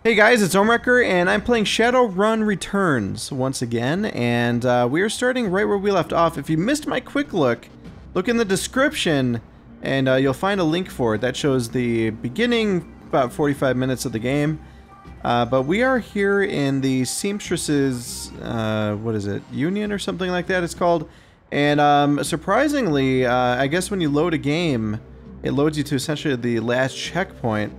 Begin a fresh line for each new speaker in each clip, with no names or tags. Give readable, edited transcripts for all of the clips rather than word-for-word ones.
Hey guys, it's Ohmwrecker, and I'm playing Shadowrun Returns once again, and we are starting right where we left off. If you missed my quick look in the description, and you'll find a link for it. That shows the beginning, about 45 minutes of the game. But we are here in the Seamstresses, what is it, Union or something like that it's called. And surprisingly, I guess when you load a game, it loads you to essentially the last checkpoint.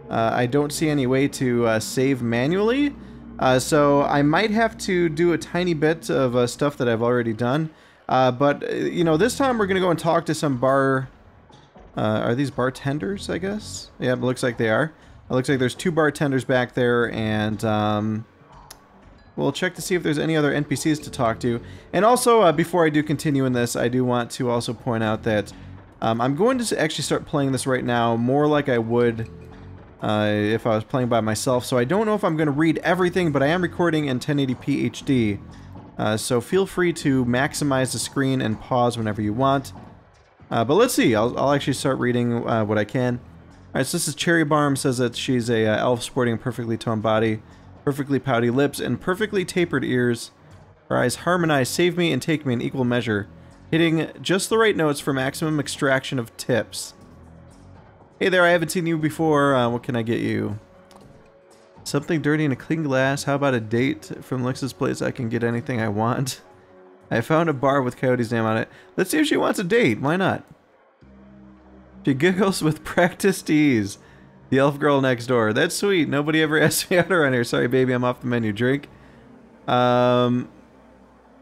I don't see any way to save manually, so I might have to do a tiny bit of stuff that I've already done. But, you know, this time we're going to go and talk to some are these bartenders, I guess? Yeah, it looks like they are. It looks like there's 2 bartenders back there, and we'll check to see if there's any other NPCs to talk to. And also, before I do continue in this, I do want to also point out that I'm going to actually start playing this right now more like I would if I was playing by myself. So I don't know if I'm going to read everything, but I am recording in 1080p HD. So feel free to maximize the screen and pause whenever you want. But let's see. I'll actually start reading what I can. Alright, so this is Cherry Barm. Says that she's a elf sporting a perfectly toned body, perfectly pouty lips, and perfectly tapered ears. Her eyes harmonize, save me and take me in equal measure, hitting just the right notes for maximum extraction of tips. Hey there, I haven't seen you before. What can I get you? Something dirty in a clean glass. How about a date? From Lex's place, I can get anything I want. I found a bar with Coyote's name on it. Let's see if she wants a date. Why not? She giggles with practiced ease. The elf girl next door. That's sweet. Nobody ever asked me out around here. Sorry, baby, I'm off the menu. Drink. I'm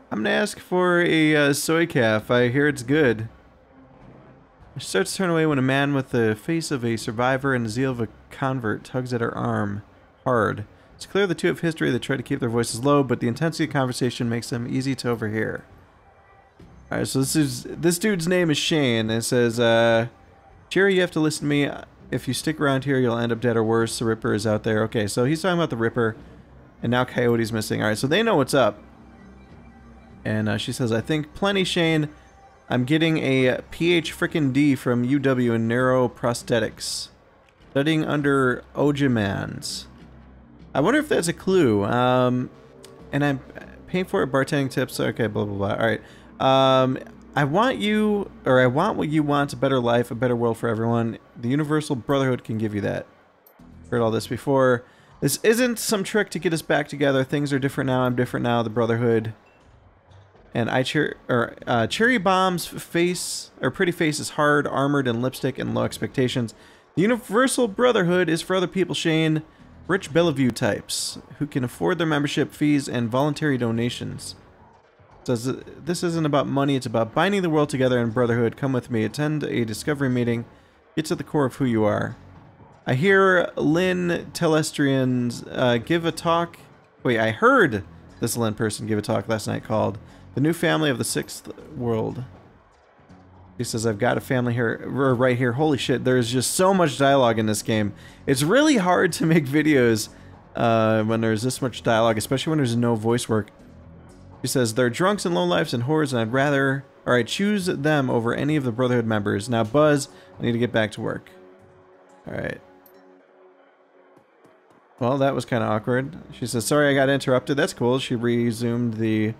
gonna ask for a soy calf. I hear it's good. She starts to turn away when a man with the face of a survivor and the zeal of a convert tugs at her arm hard. It's clear the two have history. They try to keep their voices low, but the intensity of conversation makes them easy to overhear. Alright, so this dude's name is Shane. It says, Jerry, you have to listen to me. If you stick around here, you'll end up dead or worse. The Ripper is out there. Okay, so he's talking about the Ripper, and now Coyote's missing. Alright, so they know what's up. And she says, I think plenty, Shane. I'm getting a PH frickin' D from UW in neuroprosthetics. Studying under Ojimans. I wonder if that's a clue. And I'm paying for it, bartending tips. Okay, blah, blah, blah. Alright. I want what you want, a better life, a better world for everyone. The Universal Brotherhood can give you that. Heard all this before. This isn't some trick to get us back together. Things are different now. I'm different now. The Brotherhood. And Cherry Bomb's face, or pretty face, is hard, armored, and lipstick, and low expectations. The Universal Brotherhood is for other people, Shane. Rich Bellevue types, who can afford their membership fees and voluntary donations. Says this isn't about money, it's about binding the world together in brotherhood. Come with me, attend a discovery meeting. Get to the core of who you are. I hear Lynn Telestrians give a talk. Wait, I heard this Lynn person give a talk last night called The New Family of the Sixth World. He says, I've got a family here, right here. Holy shit, there's just so much dialogue in this game. It's really hard to make videos when there's this much dialogue, especially when there's no voice work. He says, they're drunks and lowlifes and whores, and I'd choose them over any of the Brotherhood members. Now, Buzz, I need to get back to work. Alright. Well, that was kind of awkward. She says, sorry I got interrupted. That's cool. She resumed the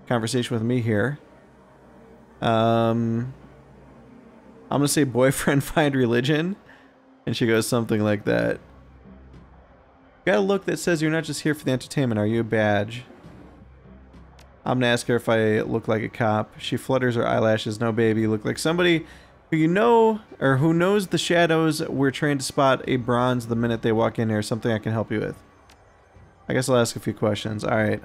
conversation with me here. I'm gonna say boyfriend find religion, and she goes something like that. Got a look that says you're not just here for the entertainment. Are you a badge? I'm gonna ask her if I look like a cop. She flutters her eyelashes. No, baby, you look like somebody who you know, or who knows the shadows. We're trained to spot a bronze the minute they walk in here. Something I can help you with. I guess I'll ask a few questions. Alright,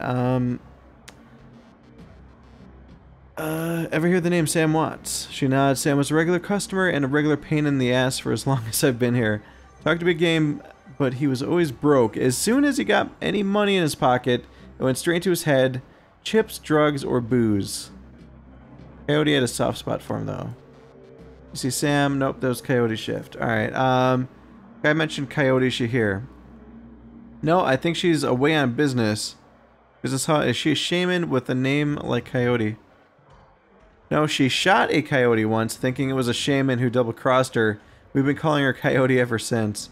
ever hear the name Sam Watts? She nods. Sam was a regular customer and a regular pain in the ass for as long as I've been here. Talked a big game, but he was always broke. As soon as he got any money in his pocket, it went straight to his head. Chips, drugs, or booze. Coyote had a soft spot for him, though. You see Sam? Nope, that was Coyote shift. Alright, I mentioned Coyote. Is she here? No, I think she's away on business. Is she a shaman with a name like Coyote? No, she shot a coyote once, thinking it was a shaman who double-crossed her. We've been calling her Coyote ever since.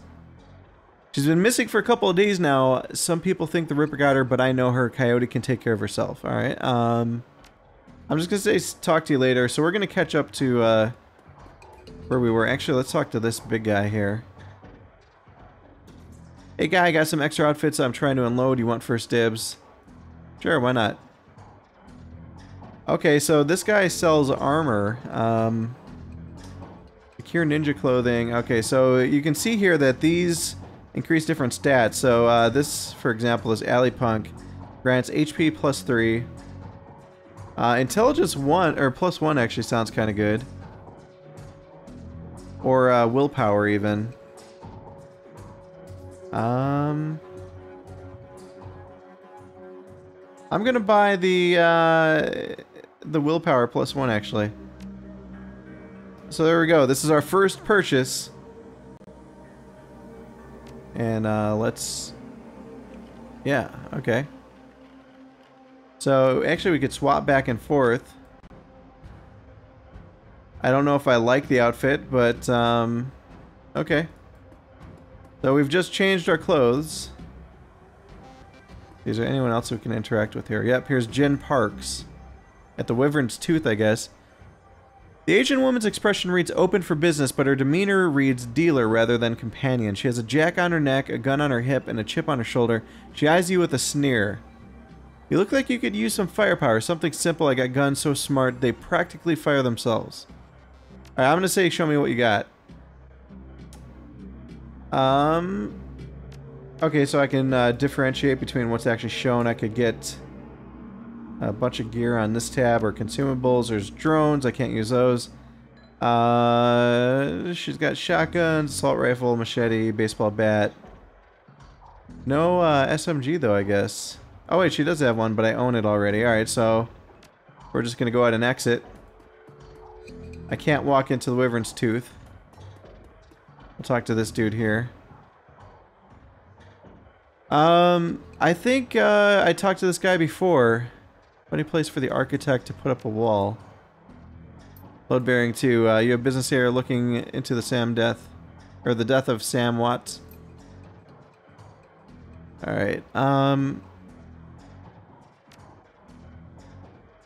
She's been missing for a couple of days now. Some people think the Ripper got her, but I know her. Coyote can take care of herself. All right. I'm just gonna say talk to you later. So we're gonna catch up to where we were. Actually, let's talk to this big guy here. Hey guy, I got some extra outfits I'm trying to unload. You want first dibs? Sure, why not? Okay, so this guy sells armor. Secure ninja clothing. Okay, so you can see here that these increase different stats. So this, for example, is Alley Punk. Grants HP +3. Intelligence 1, or +1 actually sounds kind of good. Or willpower even. I'm gonna buy the willpower +1 actually. So there we go. This is our first purchase. And let's... Yeah, okay. So actually we could swap back and forth. I don't know if I like the outfit, but okay. So we've just changed our clothes. Is there anyone else we can interact with here? Yep, here's Jen Parks. At the Wyvern's Tooth, I guess. The Asian woman's expression reads open for business, but her demeanor reads dealer rather than companion. She has a jack on her neck, a gun on her hip, and a chip on her shoulder. She eyes you with a sneer. You look like you could use some firepower. Something simple like a gun so smart they practically fire themselves. Alright, I'm gonna say show me what you got. Okay, so I can differentiate between what's actually shown. I could get a bunch of gear on this tab or consumables. There's drones. I can't use those. She's got shotguns, assault rifle, machete, baseball bat. No SMG though, I guess. Oh wait, she does have one, but I own it already. Alright, so we're just gonna go ahead and exit. I can't walk into the Wyvern's Tooth. We'll talk to this dude here. I think I talked to this guy before. Funny place for the architect to put up a wall. Load bearing 2. You have business here looking into the the death of Sam Watts. Alright,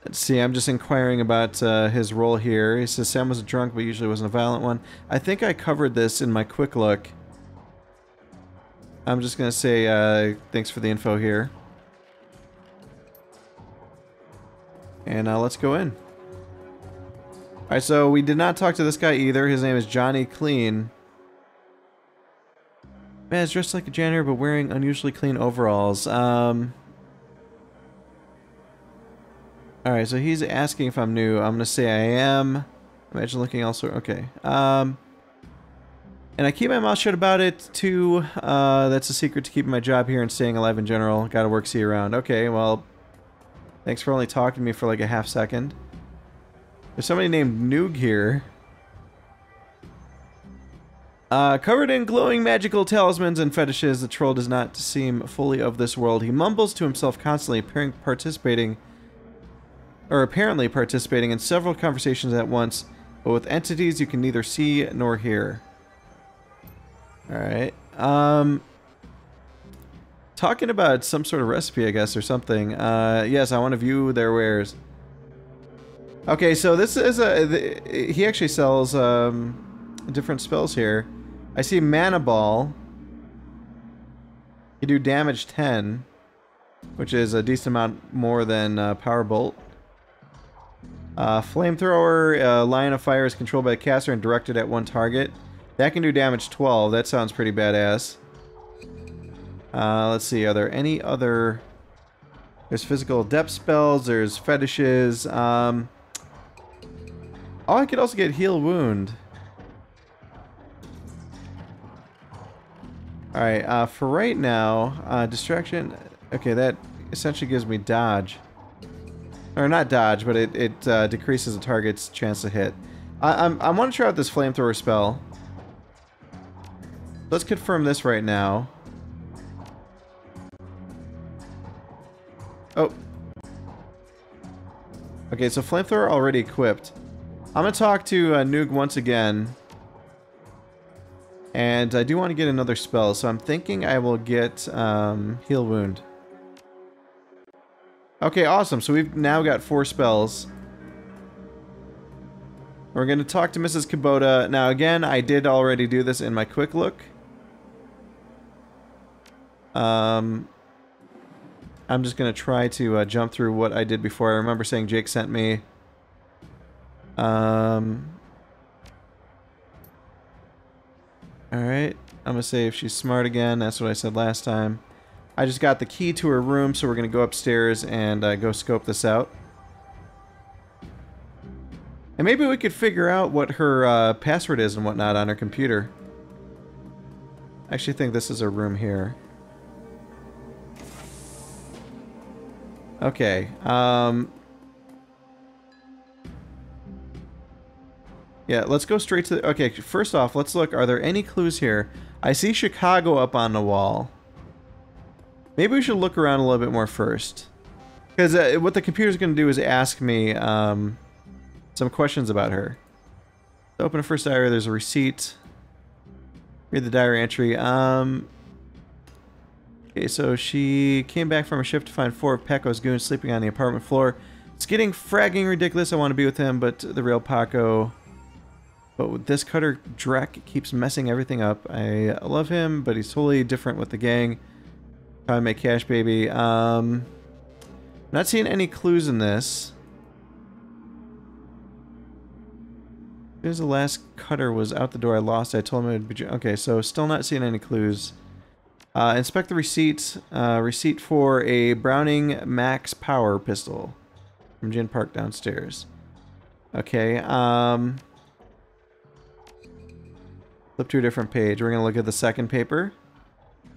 let's see, I'm just inquiring about his role here. He says Sam was a drunk, but usually wasn't a violent one. I think I covered this in my quick look. I'm just gonna say thanks for the info here. And let's go in. Alright, so we did not talk to this guy either. His name is Johnny Clean. Man, he's dressed like a janitor, but wearing unusually clean overalls. Alright, so he's asking if I'm new. I'm gonna say I am. Imagine looking elsewhere. Okay. And I keep my mouth shut about it, too. That's a secret to keeping my job here and staying alive in general. Gotta work, see you around. Okay, well... Thanks for only talking to me for like a half second. There's somebody named Noog here. Covered in glowing magical talismans and fetishes, the troll does not seem fully of this world. He mumbles to himself constantly, apparently participating in several conversations at once, but with entities you can neither see nor hear. Alright. Talking about some sort of recipe, I guess, or something. Yes, I want to view their wares. Okay, so this is he actually sells different spells here. I see Mana Ball. You do damage 10, which is a decent amount more than Power Bolt. Flamethrower, Line of Fire is controlled by the caster and directed at one target. That can do damage 12. That sounds pretty badass. Let's see, are there any other... There's physical depth spells, there's fetishes. Oh, I could also get Heal Wound. Alright, for right now, Distraction... Okay, that essentially gives me dodge. Or not dodge, but it decreases the target's chance to hit. I want to try out this Flamethrower spell. Let's confirm this right now. Oh. Okay, so Flamethrower already equipped. I'm gonna talk to Noog once again. And I do want to get another spell, so I'm thinking I will get Heal Wound. Okay, awesome. So we've now got 4 spells. We're going to talk to Mrs. Kubota. Now, again, I did already do this in my quick look. I'm just going to try to jump through what I did before. I remember saying Jake sent me. Alright. I'm going to say if she's smart again. That's what I said last time. I just got the key to her room, so we're going to go upstairs and go scope this out. And maybe we could figure out what her password is and whatnot on her computer. I actually think this is her room here. Okay. Yeah, let's go straight to the... Okay, first off, let's look. Are there any clues here? I see Chicago up on the wall. Maybe we should look around a little bit more first. Because what the computer's going to do is ask me some questions about her. Open a first diary, there's a receipt. Read the diary entry. Okay, so she came back from her shift to find 4 of Paco's goons sleeping on the apartment floor. It's getting fragging ridiculous. I want to be with him, but the real Paco... But with this cutter Drek keeps messing everything up. I love him, but he's totally different with the gang. How I make cash, baby. Not seeing any clues in this. As soon as the last cutter was out the door, I lost it. I told him it would be... Okay, so still not seeing any clues. Inspect the receipt. Receipt for a Browning Max Power pistol from Gin Park downstairs. Okay, flip to a different page. We're going to look at the second paper.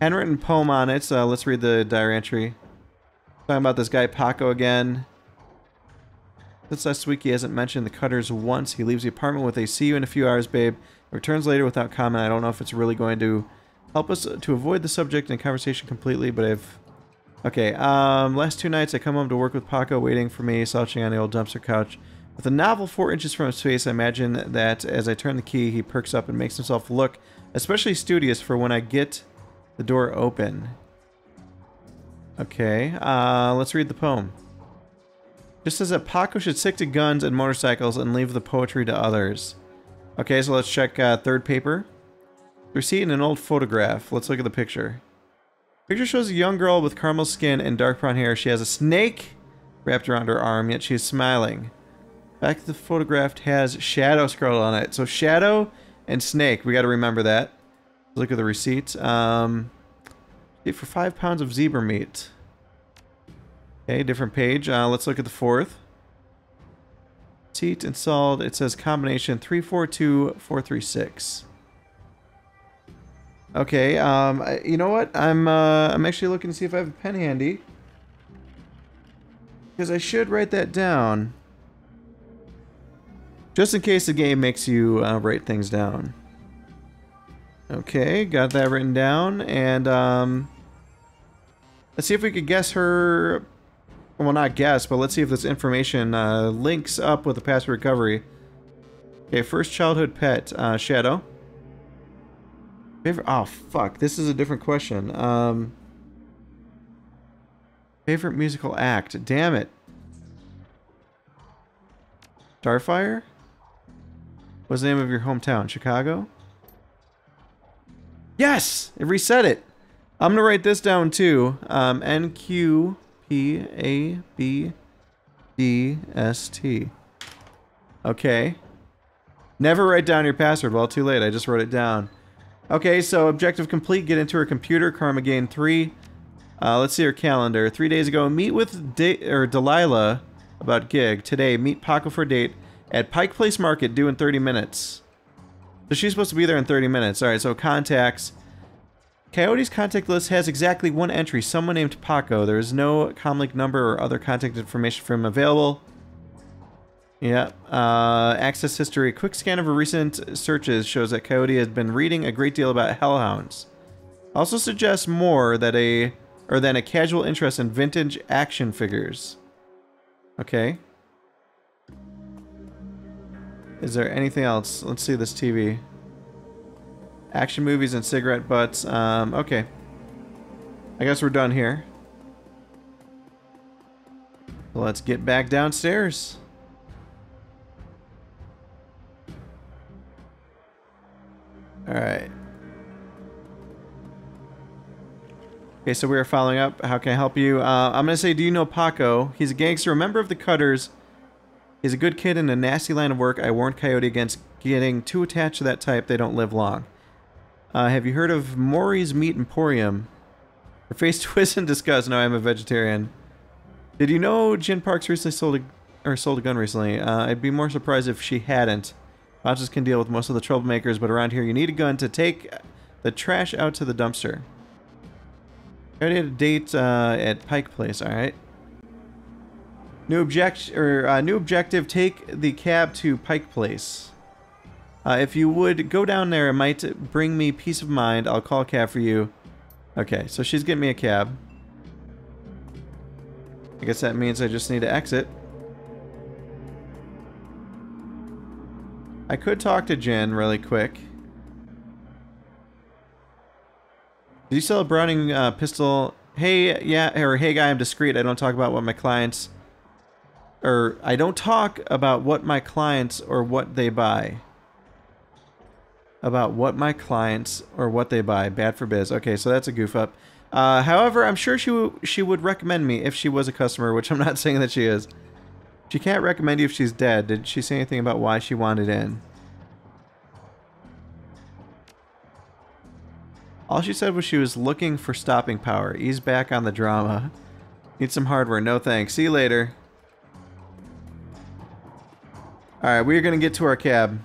Handwritten poem on it. So let's read the diary entry. Talking about this guy Paco again. Since last week he hasn't mentioned the cutters once. He leaves the apartment with a "see you in a few hours, babe." Returns later without comment. I don't know if it's really going to help us to avoid the subject and conversation completely, but I've... Okay, last 2 nights I come home to work with Paco waiting for me, slouching on the old dumpster couch. With a novel 4 inches from his face, I imagine that as I turn the key, he perks up and makes himself look especially studious for when I get the door open. Okay, let's read the poem. Just says that Paco should stick to guns and motorcycles and leave the poetry to others. Okay, so let's check third paper. Receipt and an old photograph. Let's look at the picture. Picture shows a young girl with caramel skin and dark brown hair. She has a snake wrapped around her arm, yet she is smiling. Back to the photograph has Shadow scrawled on it. So Shadow and Snake, we got to remember that. Look at the receipt. For 5 pounds of zebra meat. Okay, different page. Let's look at the fourth. Receipt installed. It says combination 342436. Okay. You know what? I'm actually looking to see if I have a pen handy, because I should write that down. Just in case the game makes you write things down. Okay, got that written down, and let's see if we could guess her... Well, not guess, but let's see if this information links up with the password recovery. Okay, first childhood pet, Shadow. Favorite... Oh, fuck, this is a different question. Favorite musical act. Damn it. Starfire? What's the name of your hometown? Chicago? Yes! It reset it! I'm gonna write this down too. NQPABDST. Okay. Never write down your password. Well, too late. I just wrote it down. Okay, so objective complete. Get into her computer. Karma gain 3. Let's see her calendar. 3 days ago, meet with Delilah about gig. Today, meet Paco for date at Pike Place Market, due in 30 minutes. So she's supposed to be there in 30 minutes. Alright, so contacts. Coyote's contact list has exactly 1 entry. Someone named Paco. There is no comlink number or other contact information for him available. Yeah. Access history. Quick scan of her recent searches shows that Coyote has been reading a great deal about hellhounds. Also suggests more that than a casual interest in vintage action figures. Okay. Is there anything else? Let's see this TV. Action movies and cigarette butts. Okay. I guess we're done here. Let's get back downstairs. Alright. Okay, so we are following up. How can I help you? I'm going to say, do you know Paco? He's a gangster, a member of the Cutters. He's a good kid in a nasty line of work. I warned Coyote against getting too attached to that type. They don't live long. Have you heard of Maury's Meat Emporium? Her face twists in disgust. No, I'm a vegetarian. Did you know Jen Parks recently sold a gun recently? I'd be more surprised if she hadn't. Bosses can deal with most of the troublemakers, but around here you need a gun to take the trash out to the dumpster. I already had a date at Pike Place, alright. New objective, take the cab to Pike Place. If you would go down there, it might bring me peace of mind. I'll call a cab for you. Okay, so she's getting me a cab. I guess that means I just need to exit. I could talk to Jen really quick. Did you sell a Browning pistol? Hey, yeah, or hey guy, I'm discreet. I don't talk about what my clients... Or, I don't talk about what my clients or what they buy. About what my clients or what they buy. Bad for biz. Okay, so that's a goof up. However, I'm sure she would recommend me if she was a customer, which I'm not saying that she is. She can't recommend you if she's dead. Did she say anything about why she wanted in? All she said was she was looking for stopping power. Ease back on the drama. Need some hardware. No thanks. See you later. Alright, we're gonna get to our cab.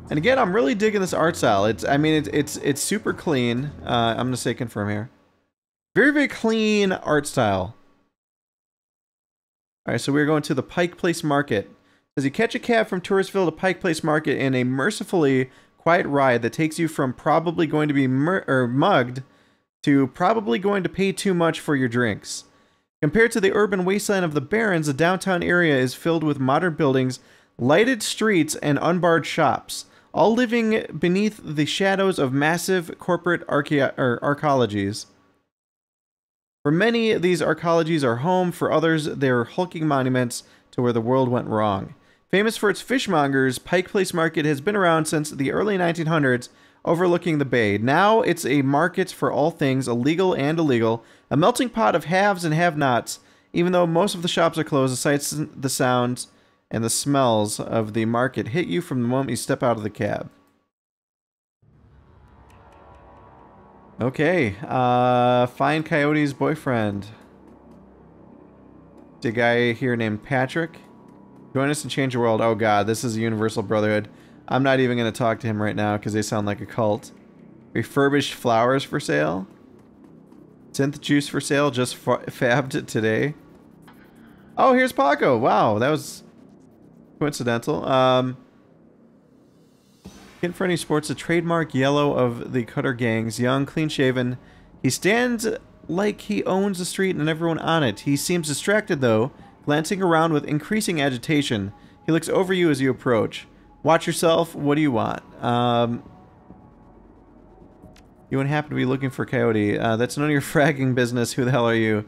And again, I'm really digging this art style. It's super clean. I'm gonna say confirm here. Very, very clean art style. Alright, so we're going to the Pike Place Market. As you catch a cab from Touristville to Pike Place Market in a mercifully quiet ride that takes you from probably going to be mugged to probably going to pay too much for your drinks. Compared to the urban wasteland of the Barrens, the downtown area is filled with modern buildings, lighted streets, and unbarred shops, all living beneath the shadows of massive corporate arcologies. For many, these arcologies are home. For others, they're hulking monuments to where the world went wrong. Famous for its fishmongers, Pike Place Market has been around since the early 1900s, overlooking the bay. Now it's a market for all things illegal and illegal, a melting pot of haves and have-nots. Even though most of the shops are closed, the sights, the sounds, and the smells of the market hit you from the moment you step out of the cab. Okay, find Coyote's boyfriend. The guy here named Patrick. Join us and change the world. Oh god, this is a universal brotherhood. I'm not even going to talk to him right now because they sound like a cult. Refurbished flowers for sale. Synth juice for sale, just fabbed today. Oh, here's Paco. Wow, that was coincidental. Kid Freddy sports a trademark yellow of the Cutter gangs. Young, clean-shaven. He stands like he owns the street and everyone on it. He seems distracted, though, glancing around with increasing agitation. He looks over you as you approach. Watch yourself. What do you want? You wouldn't happen to be looking for Coyote. That's none of your fragging business. Who the hell are you?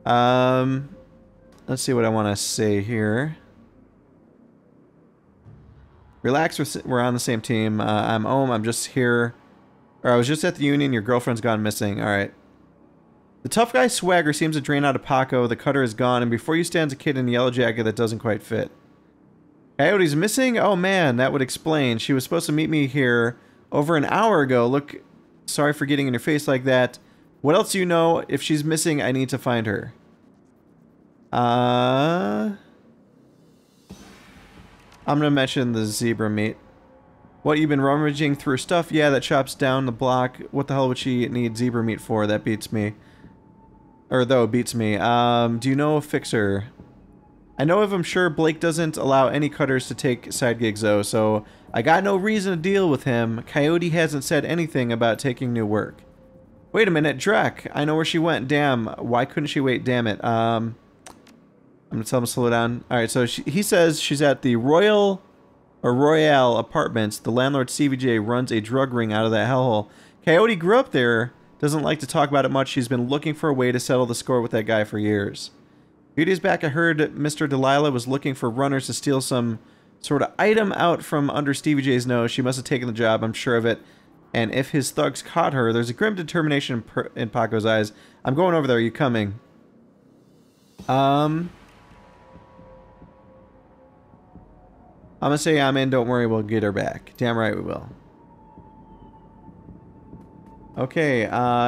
Let's see what I want to say here. Relax, we're on the same team. I'm Ohm, I'm just here. Or I was just at the union, your girlfriend's gone missing. Alright. The tough guy swagger seems to drain out of Paco, the Cutter is gone, and before you stands a kid in a yellow jacket that doesn't quite fit. Coyote's missing? Oh man, that would explain. She was supposed to meet me here over an hour ago. Look, sorry for getting in your face like that. What else do you know? If she's missing, I need to find her. I'm gonna mention the zebra meat. What, you've been rummaging through stuff? Yeah, that shop's down the block. What the hell would she need zebra meat for? That beats me. Or, though, beats me. Do you know a fixer? I know if I'm sure Blake doesn't allow any Cutters to take side gigs, though, so I got no reason to deal with him. Coyote hasn't said anything about taking new work. Wait a minute, Drek. I know where she went. Damn, why couldn't she wait? Damn it. I'm gonna tell him to slow down. Alright, so he says she's at the Royal or Royale Apartments. The landlord CVJ runs a drug ring out of that hellhole. Coyote grew up there. Doesn't like to talk about it much. She's been looking for a way to settle the score with that guy for years. A few days back, I heard Mr. Delilah was looking for runners to steal some sort of item out from under Stevie J's nose. She must have taken the job, I'm sure of it. And if his thugs caught her, there's a grim determination in Paco's eyes. I'm going over there. Are you coming? I'm gonna say I'm in. Don't worry, we'll get her back. Damn right we will. Okay,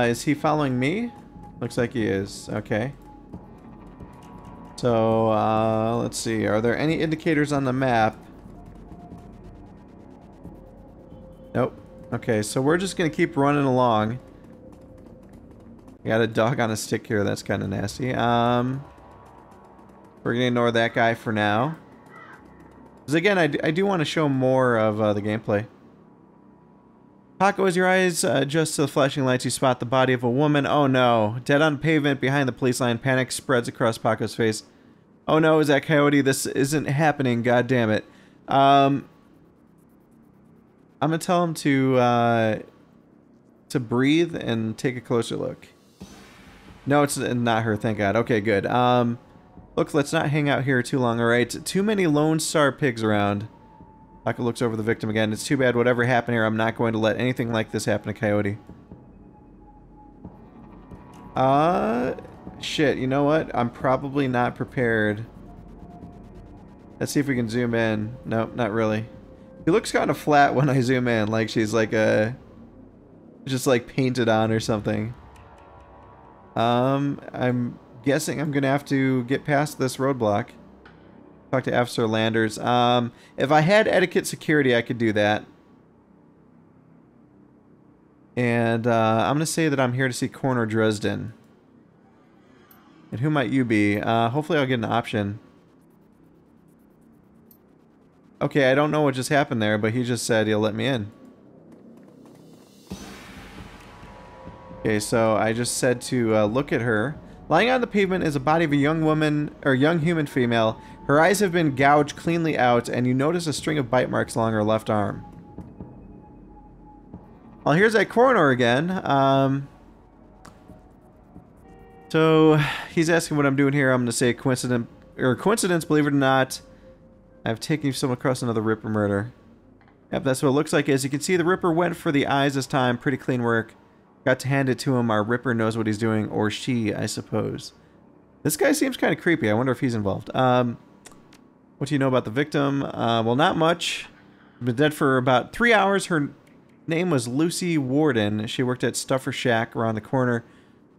is he following me? Looks like he is. Okay. So, let's see. Are there any indicators on the map? Nope. Okay, so we're just gonna keep running along. We got a dog on a stick here. That's kind of nasty. We're gonna ignore that guy for now. Because again, I do want to show more of the gameplay. Paco, as your eyes adjust to the flashing lights, you spot the body of a woman. Oh no. Dead on pavement behind the police line. Panic spreads across Paco's face. Oh no, is that Coyote? This isn't happening. God damn it. I'm gonna tell him to breathe and take a closer look. No, it's not her, thank God. Okay, good. Look, let's not hang out here too long, alright? Too many Lone Star pigs around. Paco looks over the victim again. It's too bad whatever happened here. I'm not going to let anything like this happen to Coyote. Shit, you know what? I'm probably not prepared. Let's see if we can zoom in. Nope, not really. He looks kind of flat when I zoom in, like she's like just like painted on or something. I'm guessing I'm gonna have to get past this roadblock. Talk to Officer Landers. If I had etiquette security, I could do that. And I'm gonna say that I'm here to see Coroner Dresden. And who might you be? Hopefully I'll get an option. Okay, I don't know what just happened there, but he just said he'll let me in. Okay, so I just said to look at her. Lying on the pavement is a body of a young woman, or young human female. Her eyes have been gouged cleanly out, and you notice a string of bite marks along her left arm. Well, here's that coroner again. So he's asking what I'm doing here. I'm going to say coincidence, believe it or not. I've taken someone across another Ripper murder. Yep, that's what it looks like. As you can see, the Ripper went for the eyes this time. Pretty clean work. Got to hand it to him. Our Ripper knows what he's doing. Or she, I suppose. This guy seems kind of creepy. I wonder if he's involved. What do you know about the victim? Well, not much. Been dead for about 3 hours. Her name was Lucy Warden. She worked at Stuffer Shack around the corner.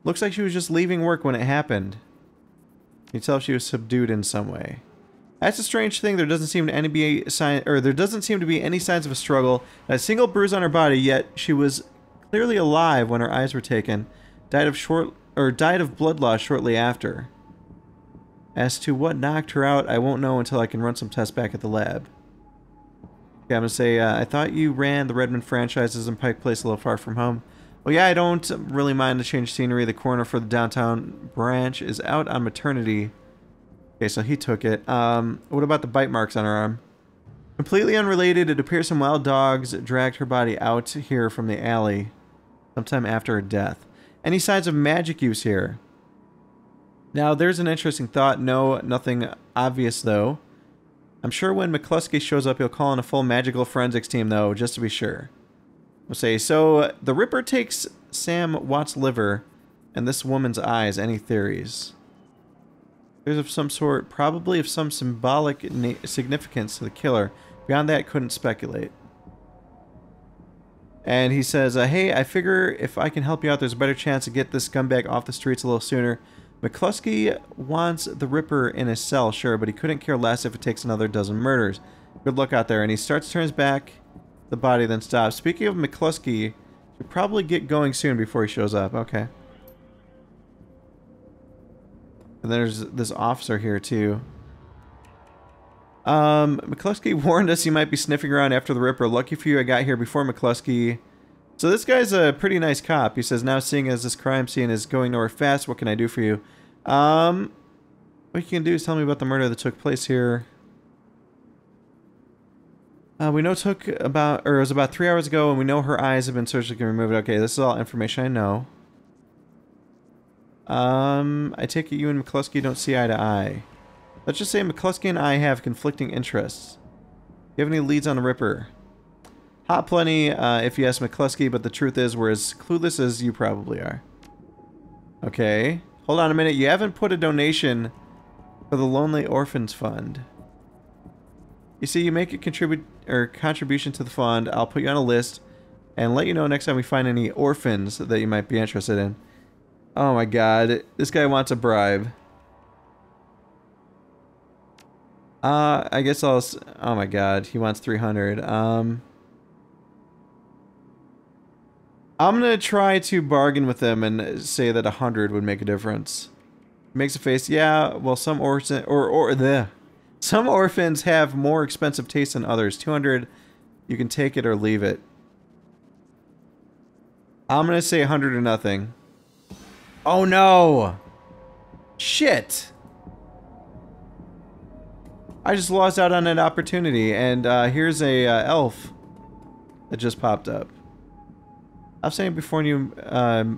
Looks like she was just leaving work when it happened. You can tell if she was subdued in some way. That's a strange thing. There doesn't seem to be any signs of a struggle. Not a single bruise on her body, yet she was clearly alive when her eyes were taken. Died of blood loss shortly after. As to what knocked her out, I won't know until I can run some tests back at the lab. Okay, I'm gonna say, I thought you ran the Redmond franchises in Pike Place a little far from home. Well, yeah, I don't really mind the change of scenery. The coroner for the downtown branch is out on maternity. Okay, so he took it. What about the bite marks on her arm? Completely unrelated, it appears some wild dogs dragged her body out here from the alley sometime after her death. Any signs of magic use here? Now, there's an interesting thought. No, nothing obvious, though. I'm sure when McCluskey shows up, he'll call in a full magical forensics team, though, just to be sure. We'll say, so the Ripper takes Sam Watt's liver and this woman's eyes. Any theories? There's of some sort, probably of some symbolic significance to the killer. Beyond that, couldn't speculate. And he says, hey, I figure if I can help you out, there's a better chance to get this scumbag off the streets a little sooner. McCluskey wants the Ripper in his cell, sure, but he couldn't care less if it takes another dozen murders. Good luck out there. And he starts to turn his back, the body then stops. Speaking of McCluskey, should probably get going soon before he shows up. Okay. And there's this officer here, too. McCluskey warned us he might be sniffing around after the Ripper. Lucky for you, I got here before McCluskey. So this guy's a pretty nice cop. He says, now seeing as this crime scene is going nowhere fast, what can I do for you? What you can do is tell me about the murder that took place here. We know it took about, or it was about 3 hours ago, and we know her eyes have been surgically removed. Okay, this is all information I know. I take it you and McCluskey don't see eye to eye. Let's just say McCluskey and I have conflicting interests. Do you have any leads on the Ripper? Hot plenty, if you ask McCluskey, but the truth is we're as clueless as you probably are. Okay. Hold on a minute. You haven't put a donation for the Lonely Orphans Fund. You see, you make a contribution to the fund. I'll put you on a list and let you know next time we find any orphans that you might be interested in. Oh my god. This guy wants a bribe. I guess I'll... Oh my god. He wants 300. I'm gonna try to bargain with him and say that 100 would make a difference. Makes a face. Yeah, well, some some orphans have more expensive tastes than others. 200, you can take it or leave it. I'm gonna say 100 or nothing. Oh no! Shit! I just lost out on an opportunity, and here's a elf that just popped up. I'm standing before you,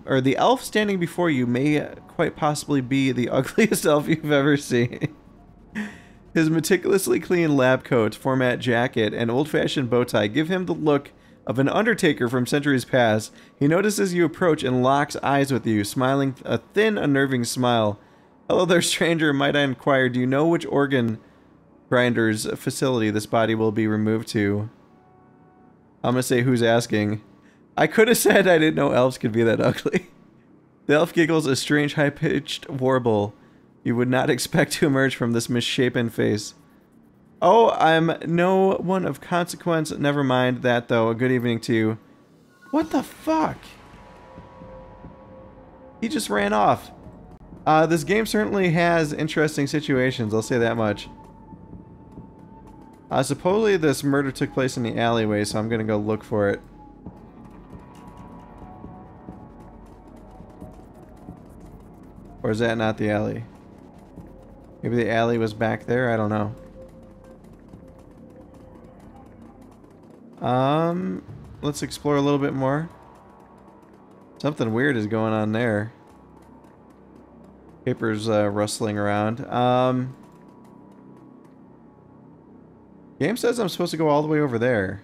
or the elf standing before you may quite possibly be the ugliest elf you've ever seen. His meticulously clean lab coat, format jacket, and old-fashioned bow tie give him the look of an undertaker from centuries past. He notices you approach and locks eyes with you, smiling a thin, unnerving smile. Hello there, stranger. Might I inquire, do you know which organ grinder's facility this body will be removed to? I'm gonna say who's asking. I could have said I didn't know elves could be that ugly. The elf giggles a strange high-pitched warble you would not expect to emerge from this misshapen face. Oh, I'm no one of consequence. Never mind that, though. A good evening to you. What the fuck? He just ran off. This game certainly has interesting situations, I'll say that much. Supposedly this murder took place in the alleyway, so I'm gonna go look for it. Or is that not the alley? Maybe the alley was back there? I don't know. Let's explore a little bit more. Something weird is going on there. Paper's rustling around. Game says I'm supposed to go all the way over there.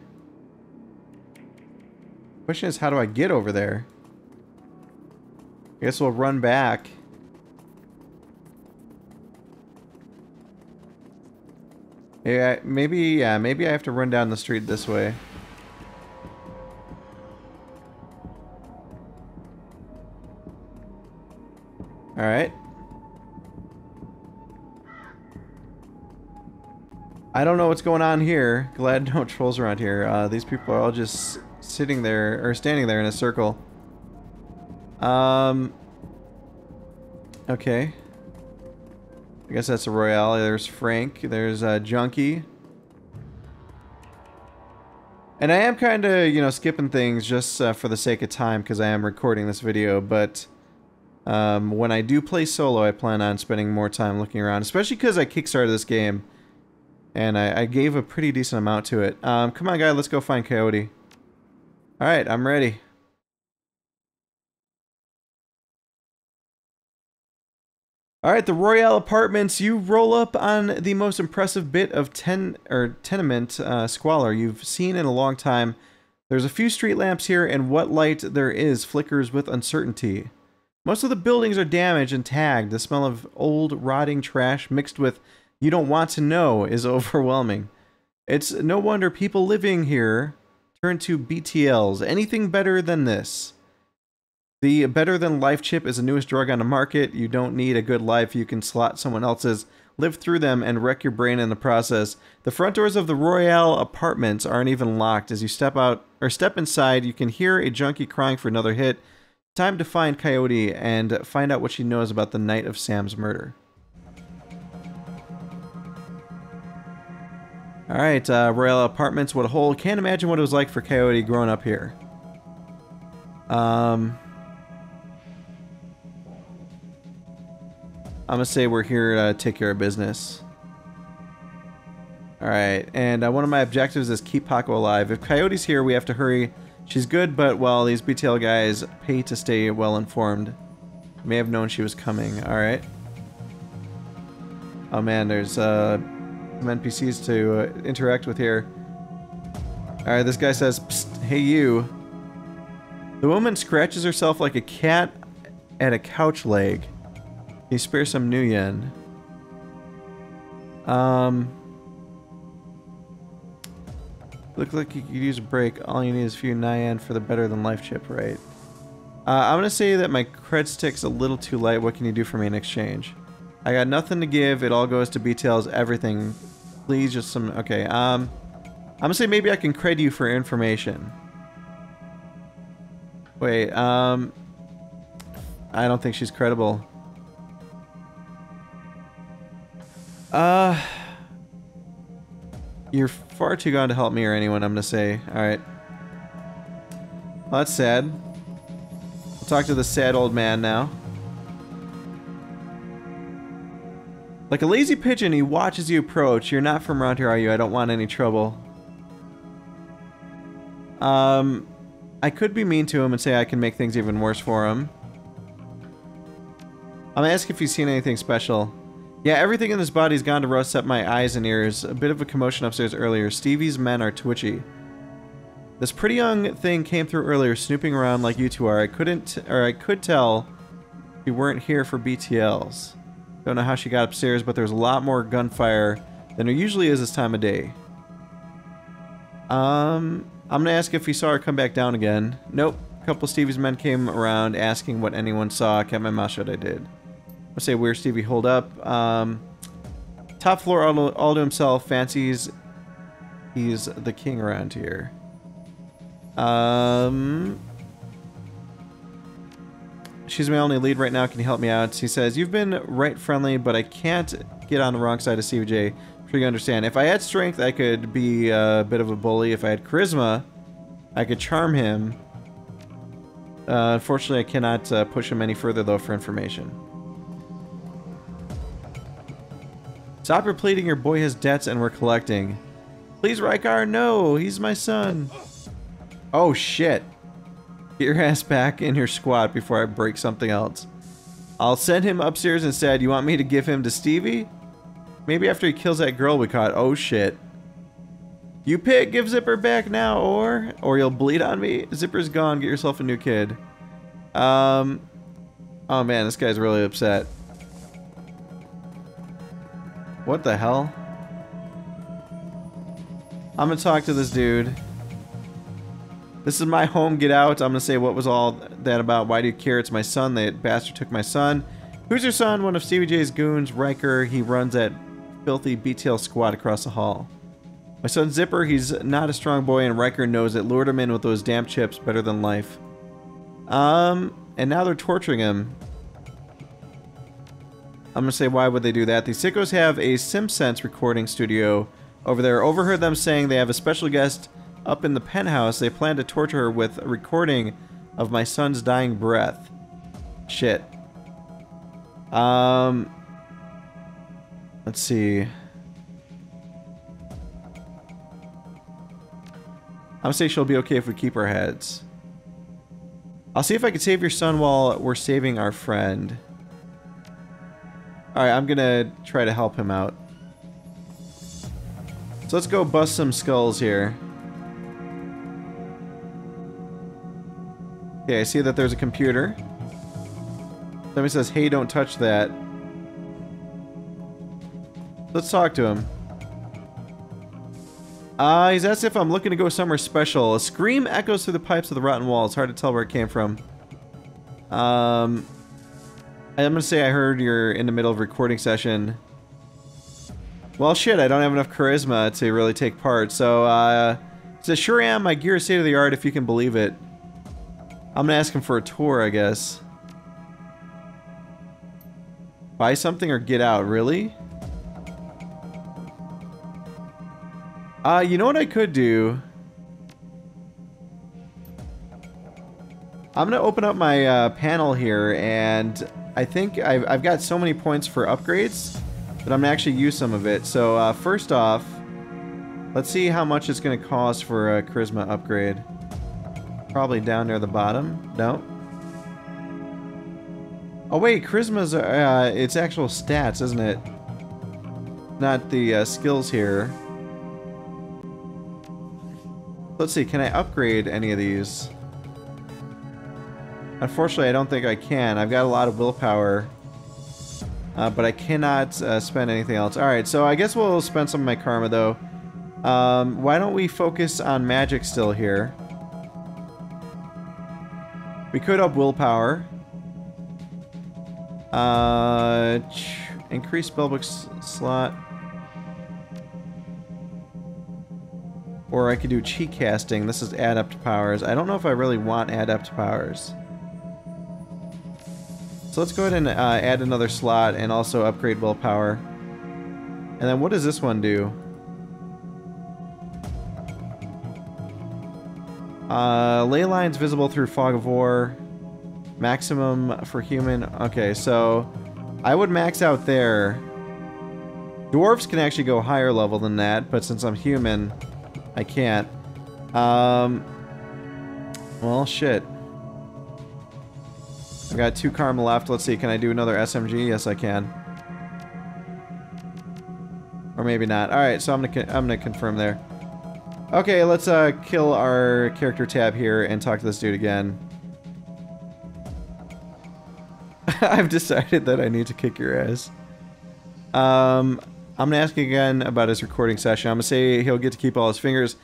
Question is, how do I get over there? I guess we'll run back. Yeah, maybe I have to run down the street this way. Alright. I don't know what's going on here. Glad no trolls around here. These people are all just sitting there, or standing there in a circle. Okay. I guess that's a Royale. There's Frank. There's Junkie. And I am kind of, you know, skipping things just for the sake of time because I am recording this video, but when I do play solo, I plan on spending more time looking around, especially because I kickstarted this game, and I gave a pretty decent amount to it. Come on, guy, let's go find Coyote. Alright, I'm ready. Alright, the Royale Apartments. You roll up on the most impressive bit of tenement squalor you've seen in a long time. There's a few street lamps here, and what light there is flickers with uncertainty. Most of the buildings are damaged and tagged. The smell of old, rotting trash mixed with you don't want to know is overwhelming. It's no wonder people living here turn to BTLs. Anything better than this? The Better Than Life chip is the newest drug on the market. You don't need a good life. You can slot someone else's, live through them, and wreck your brain in the process. The front doors of the Royale Apartments aren't even locked. As you step inside, you can hear a junkie crying for another hit. Time to find Coyote and find out what she knows about the night of Sam's murder. Alright, Royale Apartments, what a hole. Can't imagine what it was like for Coyote growing up here. I'm gonna say we're here to take care of business. Alright, and one of my objectives is keep Paco alive. If Coyote's here, we have to hurry. She's good, but, well, these BTL guys pay to stay well-informed. May have known she was coming. Alright. Oh man, there's some NPCs to interact with here. Alright, this guy says, "Psst, hey you." The woman scratches herself like a cat at a couch leg. Can you spare some new yen? Look like you could use a break. All you need is a few Nyan for the better than life chip, right? I'm gonna say that my cred stick's a little too light. What can you do for me in exchange? I got nothing to give. It all goes to BTL's everything. Please, just some... Okay, I'm gonna say maybe I can cred you for information. Wait, I don't think she's credible. You're far too gone to help me or anyone, I'm gonna say. Alright. Well, that's sad. We'll talk to the sad old man now. Like a lazy pigeon, he watches you approach. You're not from around here, are you? I don't want any trouble. I could be mean to him and say I can make things even worse for him. I'm gonna ask if he's seen anything special. Yeah, everything in this body's gone to rust except my eyes and ears. A bit of a commotion upstairs earlier. Stevie's men are twitchy. This pretty young thing came through earlier, snooping around like you two are. I could tell you weren't here for BTLs. Don't know how she got upstairs, but there's a lot more gunfire than there usually is this time of day. I'm gonna ask if he saw her come back down again. Nope. A couple of Stevie's men came around asking what anyone saw. Kept my mouth shut, I did. I'll say where Stevie hold up. Top floor all to himself. Fancies he's the king around here. She's my only lead right now. Can you help me out? He says, you've been right friendly, but I can't get on the wrong side of CJ. I'm sure you understand. If I had strength, I could be a bit of a bully. If I had charisma, I could charm him. Unfortunately, I cannot push him any further, though, for information. Stop your pleading. Your boy has debts and we're collecting. Please, Rykar, no. He's my son. Oh, shit. Get your ass back in your squat before I break something else. I'll send him upstairs instead. You want me to give him to Stevie? Maybe after he kills that girl we caught. Oh, shit. You pig, give Zipper back now, or you'll bleed on me. Zipper's gone. Get yourself a new kid. Oh, man, this guy's really upset. What the hell? I'm gonna talk to this dude. This is my home, get out. I'm gonna say, what was all that about? Why do you care? It's my son. That bastard took my son. Who's your son? One of Stevie J's goons, Riker. He runs that filthy BTL squad across the hall. My son Zipper, he's not a strong boy, and Riker knows it. Lured him in with those damn chips, better than life. And now they're torturing him. I'm gonna say, why would they do that? The sickos have a SimSense recording studio over there. Overheard them saying they have a special guest up in the penthouse. They plan to torture her with a recording of my son's dying breath. Shit. Let's see. I'm gonna say she'll be okay if we keep our heads. I'll see if I can save your son while we're saving our friend. Alright, I'm gonna try to help him out. So let's go bust some skulls here. Okay, I see that there's a computer. Somebody says, hey, don't touch that. Let's talk to him. He's asked if I'm looking to go somewhere special. A scream echoes through the pipes of the rotten wall. It's hard to tell where it came from. I'm gonna say I heard you're in the middle of a recording session. Well, shit, I don't have enough charisma to really take part, so, it says, sure am, my gear is state-of-the-art if you can believe it. I'm gonna ask him for a tour, I guess. Buy something or get out, really? You know what I could do? I'm gonna open up my panel here, and I think I've got so many points for upgrades that I'm gonna actually use some of it. So first off, Let's see how much it's going to cost for a charisma upgrade. Probably down near the bottom. No. Oh wait, charisma's it's actual stats, isn't it? Not the skills here. Let's see, can I upgrade any of these? Unfortunately, I don't think I can. I've got a lot of willpower. But I cannot spend anything else. Alright, so I guess we'll spend some of my karma, though. Why don't we focus on magic still here? We could up willpower. Increase spellbook slot. Or I could do cheat casting. This is adept powers. I don't know if I really want adept powers. So let's go ahead and add another slot and also upgrade willpower. And then what does this one do? Ley lines visible through fog of war. Maximum for human. Okay, so I would max out there. Dwarves can actually go higher level than that, but since I'm human, I can't. Well, shit. I've got 2 karma left. Let's see, can I do another SMG? Yes, I can. Or maybe not. Alright, so I'm gonna confirm there. Okay, let's kill our character tab here and talk to this dude again. I've decided that I need to kick your ass. I'm gonna ask again about his recording session. I'm gonna say he'll get to keep all his fingers.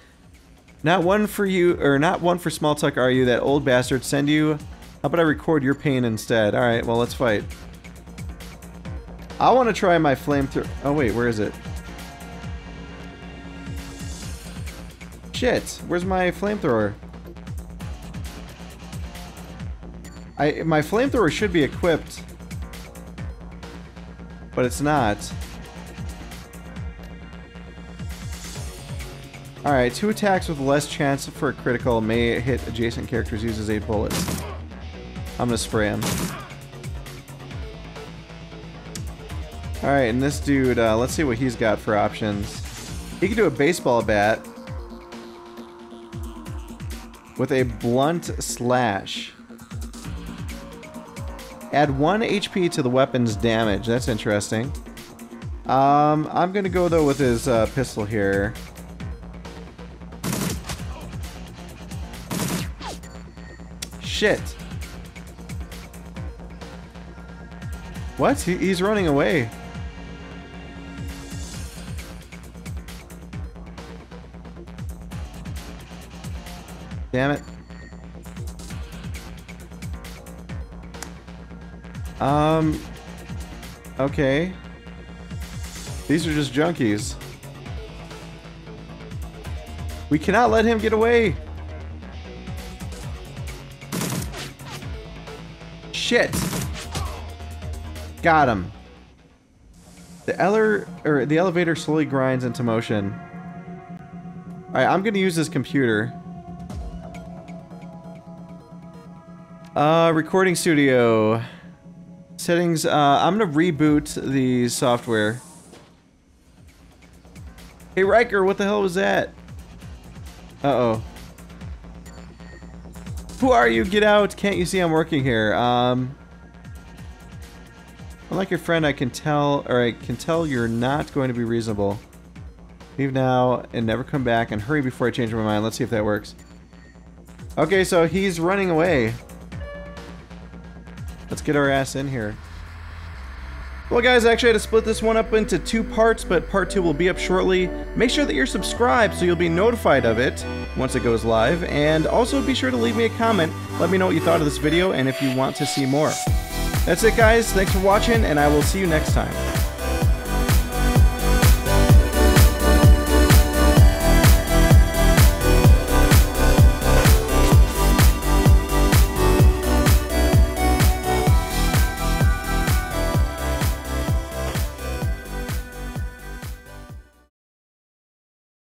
Not one for you, or not one for small talk, are you? That old bastard. Send you. How about I record your pain instead? All right, well, let's fight. I want to try my flamethrower. Oh wait, where is it? Shit, where's my flamethrower? My flamethrower should be equipped, but it's not. Alright, 2 attacks with less chance for a critical may hit adjacent characters, uses 8 bullets. I'm gonna spray him. Alright, and this dude, let's see what he's got for options. He can do a baseball bat with a blunt slash. Add 1 HP to the weapon's damage. That's interesting. I'm gonna go though with his pistol here. Shit. What? He's running away. Damn it. Okay. These are just junkies. We cannot let him get away. Shit. Got him. The elevator slowly grinds into motion. Alright, I'm gonna use this computer. Recording studio. Settings, I'm gonna reboot the software. Hey Riker, what the hell was that? Uh-oh. Who are you? Get out! Can't you see I'm working here? Unlike your friend, I can tell you're not going to be reasonable. Leave now and never come back, and hurry before I change my mind. Let's see if that works. Okay, so he's running away. Let's get our ass in here. Well guys, I actually had to split this one up into 2 parts, but part 2 will be up shortly. Make sure that you're subscribed so you'll be notified of it once it goes live, and also be sure to leave me a comment. Let me know what you thought of this video and if you want to see more. That's it guys, thanks for watching, and I will see you next time.